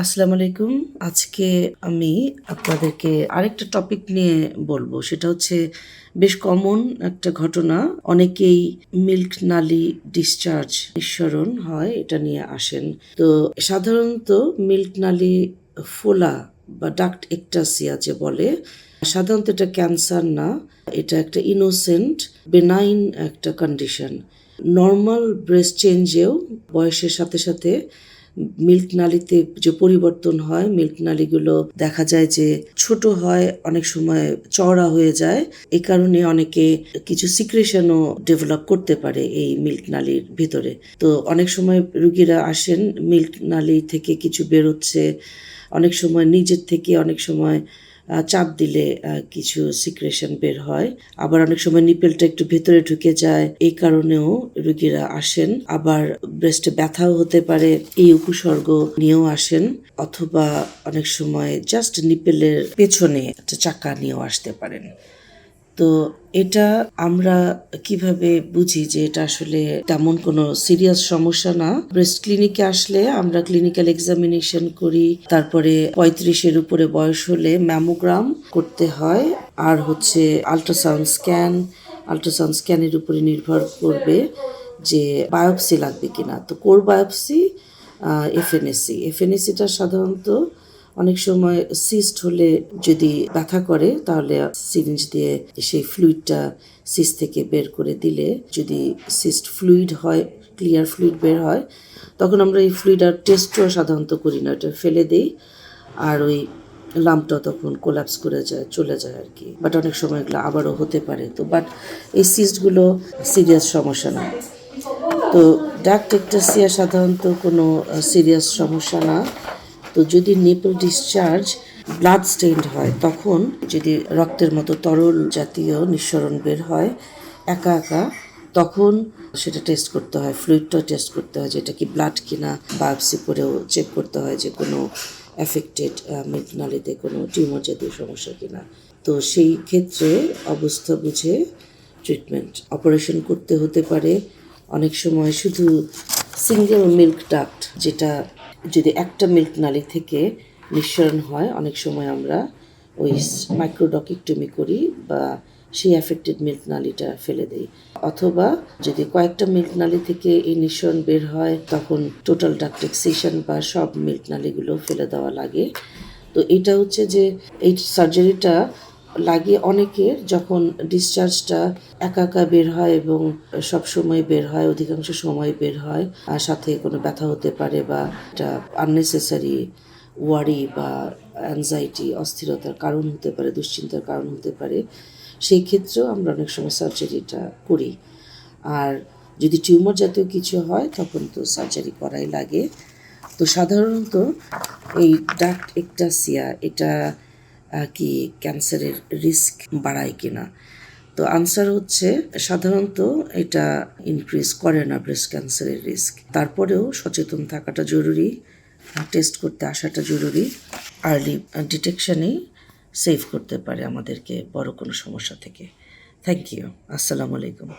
আসসালামু আলাইকুম। আজকে আমি আপনাদেরকে আরেকটা টপিক নিয়ে বলবো। সেটা হচ্ছে বেশ কমন একটা ঘটনা। অনেকেই মিল্ক নালি ডিসচার্জ নিঃসরণ হয় এটা নিয়ে আসেন। তো সাধারণত মিল্ক নালি ফোলা বা ডাক্ট একটাসিয়া যে বলে, সাধারণত এটা ক্যান্সার না, এটা একটা ইনোসেন্ট বেনাইন একটা কন্ডিশন। নর্মাল ব্রেস্ট চেঞ্জেও বয়সের সাথে সাথে মিল্ক নালিতে যে পরিবর্তন হয়, মিল্ক নালিগুলো দেখা যায় যে ছোট হয়, অনেক সময় চওড়া হয়ে যায়। এই কারণে অনেকে কিছু সিক্রেশনও ডেভেলপ করতে পারে এই মিল্ক নালির ভিতরে। তো অনেক সময় রুগীরা আসেন মিল্ক নালি থেকে কিছু বেরোচ্ছে, অনেক সময় নিজের থেকে, অনেক সময় চাপ দিলে কিছু সিক্রেশন বের হয়, আবার অনেক সময় নিপেলটা একটু ভেতরে ঢুকে যায়, এই কারণেও রোগীরা আসেন। আবার ব্রেস্টে ব্যথাও হতে পারে, এই উপসর্গ নিয়েও আসেন, অথবা অনেক সময় জাস্ট নিপেলের পেছনে একটা চাকা নিয়েও আসতে পারেন। তো এটা আমরা কিভাবে বুঝি যে এটা আসলে তেমন কোনো সিরিয়াস সমস্যা না? ব্রেস্ট ক্লিনিকে আসলে আমরা ক্লিনিক্যাল এক্সামিনেশন করি, তারপরে 35-এর উপরে বয়স হলে ম্যামোগ্রাম করতে হয়, আর হচ্ছে আল্ট্রাসাউন্ড স্ক্যানের উপরে নির্ভর করবে যে বায়োপসি লাগবে কিনা। তো কোর বায়োপসি, এফএনএসিটা সাধারণত অনেক সময় সিস্ট হলে যদি ব্যথা করে তাহলে সিরিঞ্জ দিয়ে সেই ফ্লুইডটা সিস্ট থেকে বের করে দিলে, যদি সিস্ট ফ্লুইড হয়, ক্লিয়ার ফ্লুইড বের হয়, তখন আমরা এই ফ্লুইড আর টেস্টও সাধারণত করি না, এটা ফেলে দিই, আর ওই লাম্পটা তখন কোলাপস করে যায়, চলে যায় আর কি। বাট অনেক সময় এগুলো আবারও হতে পারে। তো বাট এই সিস্টগুলো সিরিয়াস সমস্যা না। তো ডাক্ট একটাসিয়া সাধারণত কোনো সিরিয়াস সমস্যা না। তো যদি নিপল ডিসচার্জ ব্লাড স্টেইনড হয়, তখন যদি রক্তের মতো তরল জাতীয় নিঃসরণ বের হয় একা একা, তখন সেটা টেস্ট করতে হয়, ফ্লুইডটা টেস্ট করতে হয় যেটা কি ব্লাড কিনা, বায়োপসি করেও চেক করতে হয় যে কোনো অ্যাফেক্টেড মিল্ক নালিতে কোনো টিউমার জাতীয় সমস্যা কিনা। তো সেই ক্ষেত্রে অবস্থা বুঝে ট্রিটমেন্ট, অপারেশন করতে হতে পারে। অনেক সময় শুধু সিঙ্গেল মিল্ক ডাক্ট, যেটা যদি একটা মিল্ক নালি থেকে নিঃসরণ হয়, অনেক সময় আমরা ওই মাইক্রোডকিক্টমি করি বা সেই অ্যাফেক্টেড মিল্ক নালিটা ফেলে দেই। অথবা যদি কয়েকটা মিল্ক নালি থেকে এই নিঃসরণ বের হয়, তখন টোটাল ডাক্ট এক্সিশন বা সব মিল্ক নালিগুলো ফেলে দেওয়া লাগে। তো এটা হচ্ছে যে এই সার্জারিটা লাগে অনেকের যখন ডিসচার্জটা একা একা বের হয় এবং সব সময় বের হয়, অধিকাংশ সময় বের হয়, আর সাথে কোনো ব্যথা হতে পারে বা এটা আননেসেসারি ওয়ারি বা অ্যাংজাইটি, অস্থিরতার কারণ হতে পারে, দুশ্চিন্তার কারণ হতে পারে। সেই ক্ষেত্রেও আমরা অনেক সময় সার্জারিটা করি। আর যদি টিউমার জাতীয় কিছু হয় তখন তো সার্জারি করাই লাগে। তো সাধারণত এই ডাক্ট একটাসিয়া এটা কি ক্যান্সারের রিস্ক বাড়ায় কিনা? তো আনসার হচ্ছে সাধারণত এটা ইনক্রিজ করে না ব্রেস্ট ক্যান্সারের রিস্ক। তারপরেও সচেতন থাকাটা জরুরি, টেস্ট করতে আসাটা জরুরি। আর্লি ডিটেকশনেই সেভ করতে পারে আমাদেরকে বড় কোনো সমস্যা থেকে। Thank you. আসসালামু আলাইকুম।